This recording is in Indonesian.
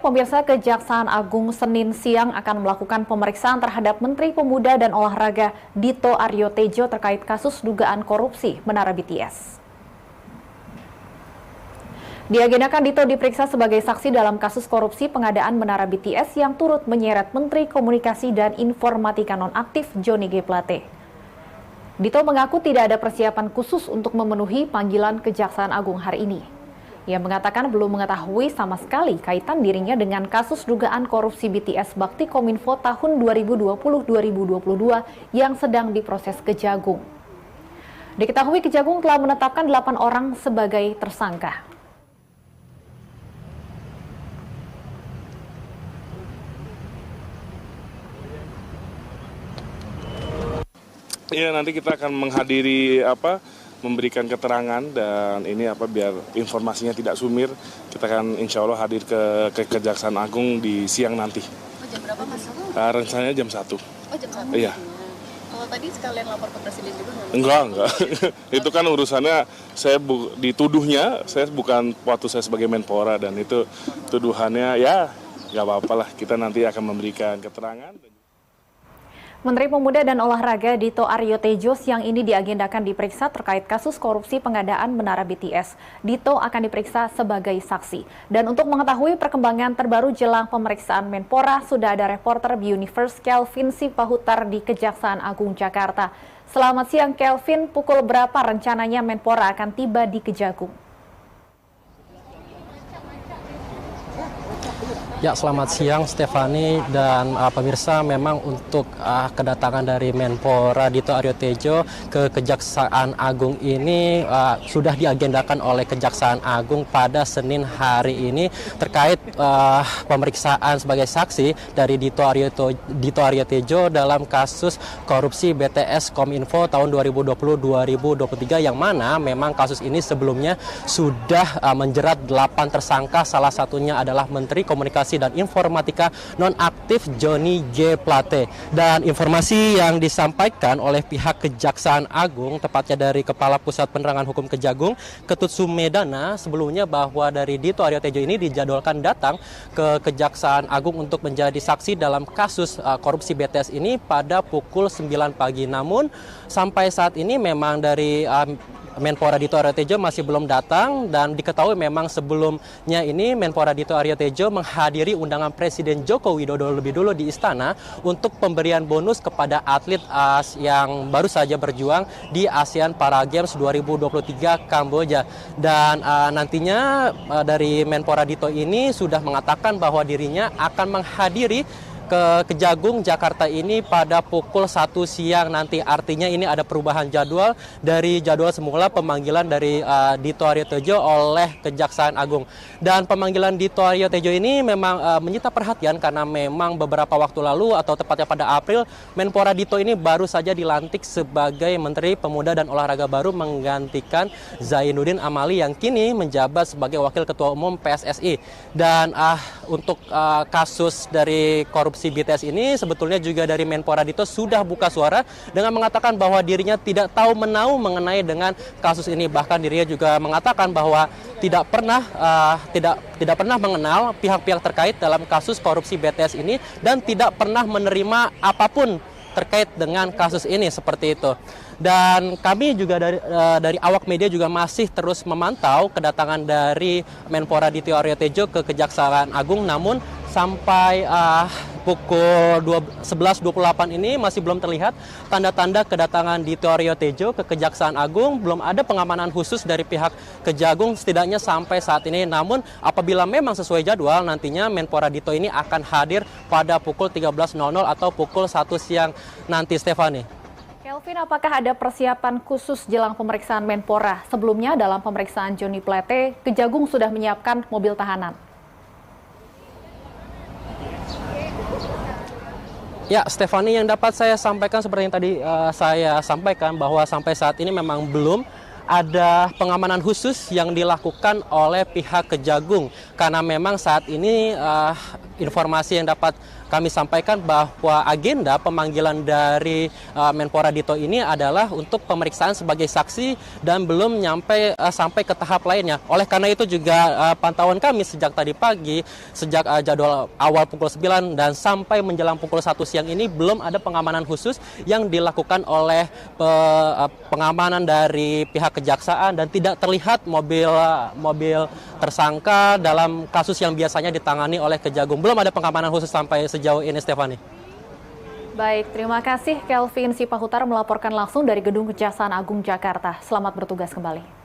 Pemirsa, Kejaksaan Agung Senin siang akan melakukan pemeriksaan terhadap Menteri Pemuda dan Olahraga Dito Aryo Tejo terkait kasus dugaan korupsi Menara BTS. Diagendakan Dito diperiksa sebagai saksi dalam kasus korupsi pengadaan Menara BTS yang turut menyeret Menteri Komunikasi dan Informatika nonaktif Johnny G. Plate. Dito mengaku tidak ada persiapan khusus untuk memenuhi panggilan Kejaksaan Agung hari ini. Ia mengatakan belum mengetahui sama sekali kaitan dirinya dengan kasus dugaan korupsi BTS Bakti Kominfo tahun 2020-2022 yang sedang diproses Kejagung. Diketahui Kejagung telah menetapkan 8 orang sebagai tersangka. Ya, nanti kita akan menghadiri memberikan keterangan dan ini biar informasinya tidak sumir. Kita akan insya Allah hadir ke Kejaksaan Agung di siang nanti. Oh, jam berapa Mas? Rencananya jam 1. Oh, jam 1? Iya. Tadi sekalian lapor ke Presiden juga? Enggak. Itu kan urusannya, dituduhnya, saya bukan waktu saya sebagai Menpora dan itu tuduhannya ya nggak apa-apa lah. Kita nanti akan memberikan keterangan. Menteri Pemuda dan Olahraga Dito Aryo Tejo siang ini diagendakan diperiksa terkait kasus korupsi pengadaan Menara BTS. Dito akan diperiksa sebagai saksi. Dan untuk mengetahui perkembangan terbaru jelang pemeriksaan Menpora, sudah ada reporter Universe Kelvin Sipahutar di Kejaksaan Agung Jakarta. Selamat siang Kelvin, pukul berapa rencananya Menpora akan tiba di Kejagung? Ya, selamat siang Stefani dan pemirsa. Memang untuk kedatangan dari Menpora Dito Aryo Tejo ke Kejaksaan Agung ini sudah diagendakan oleh Kejaksaan Agung pada Senin hari ini terkait pemeriksaan sebagai saksi dari Dito Aryo Tejo dalam kasus korupsi BTS Kominfo tahun 2020-2023 yang mana memang kasus ini sebelumnya sudah menjerat 8 tersangka, salah satunya adalah Menteri Komunikasi dan Informatika nonaktif Johnny G. Plate. Dan informasi yang disampaikan oleh pihak Kejaksaan Agung, tepatnya dari Kepala Pusat Penerangan Hukum Kejagung, Ketut Sumedana, sebelumnya bahwa dari Dito Aryo Tejo ini dijadwalkan datang ke Kejaksaan Agung untuk menjadi saksi dalam kasus korupsi BTS ini pada pukul 9 pagi. Namun sampai saat ini memang dari Menpora Dito Aryo Tejo masih belum datang, dan diketahui memang sebelumnya ini Menpora Dito Aryo Tejo menghadiri undangan Presiden Joko Widodo lebih dulu di Istana untuk pemberian bonus kepada atlet yang baru saja berjuang di ASEAN Para Games 2023 Kamboja. Dan nantinya dari Menpora Dito ini sudah mengatakan bahwa dirinya akan menghadiri ke Kejagung Jakarta ini pada pukul 1 siang nanti. Artinya ini ada perubahan jadwal dari jadwal semula pemanggilan dari Dito Aryo Tejo oleh Kejaksaan Agung. Dan pemanggilan Dito Aryo Tejo ini memang menyita perhatian karena memang beberapa waktu lalu atau tepatnya pada April, Menpora Dito ini baru saja dilantik sebagai Menteri Pemuda dan Olahraga baru menggantikan Zainuddin Amali yang kini menjabat sebagai Wakil Ketua Umum PSSI. Dan untuk kasus dari korupsi BTS ini sebetulnya juga dari Menpora Dito sudah buka suara dengan mengatakan bahwa dirinya tidak tahu menau mengenai dengan kasus ini. Bahkan dirinya juga mengatakan bahwa tidak pernah mengenal pihak-pihak terkait dalam kasus korupsi BTS ini dan tidak pernah menerima apapun terkait dengan kasus ini, seperti itu. Dan kami juga dari awak media juga masih terus memantau kedatangan dari Menpora Dito Aryo Tejo ke Kejaksaan Agung, namun sampai pukul 11.28 ini masih belum terlihat tanda-tanda kedatangan Dito Aryo Tejo ke Kejaksaan Agung. Belum ada pengamanan khusus dari pihak Kejagung setidaknya sampai saat ini. Namun apabila memang sesuai jadwal, nantinya Menpora Dito ini akan hadir pada pukul 13.00 atau pukul 1 siang nanti, Stefani. Kelvin, apakah ada persiapan khusus jelang pemeriksaan Menpora? Sebelumnya dalam pemeriksaan Johnny Plate, Kejagung sudah menyiapkan mobil tahanan. Ya, Stefani, yang dapat saya sampaikan seperti yang tadi saya sampaikan bahwa sampai saat ini memang belum ada pengamanan khusus yang dilakukan oleh pihak Kejagung karena memang saat ini informasi yang dapat kami sampaikan bahwa agenda pemanggilan dari Menpora Dito ini adalah untuk pemeriksaan sebagai saksi dan belum sampai ke tahap lainnya. Oleh karena itu juga pantauan kami sejak tadi pagi, sejak jadwal awal pukul 9 dan sampai menjelang pukul 1 siang ini belum ada pengamanan khusus yang dilakukan oleh pengamanan dari pihak kejaksaan dan tidak terlihat mobil tersangka dalam kasus yang biasanya ditangani oleh Kejagung. Belum ada pengamanan khusus sampai sejauh ini, Stefani. Baik, terima kasih Kelvin Sipahutar melaporkan langsung dari Gedung Kejaksaan Agung Jakarta. Selamat bertugas kembali.